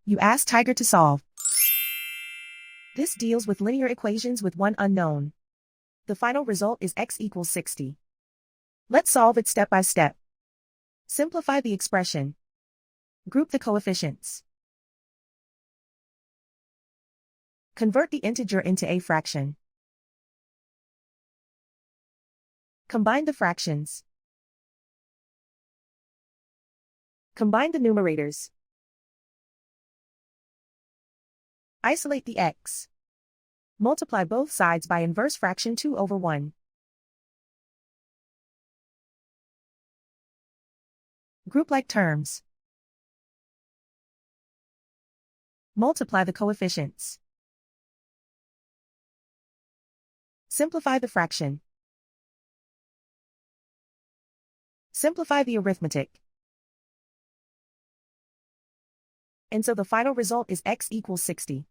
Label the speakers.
Speaker 1: You ask Tiger to solve. This deals with linear equations with one unknown. The final result is x equals 60. Let's solve it step by step. Simplify the expression. Group the coefficients. Convert the integer into a fraction. Combine the fractions. Combine the numerators. Isolate the x. Multiply both sides by inverse fraction 2/1. Group like terms. Multiply the coefficients. Simplify the fraction. Simplify the arithmetic. And so the final result is x equals 60.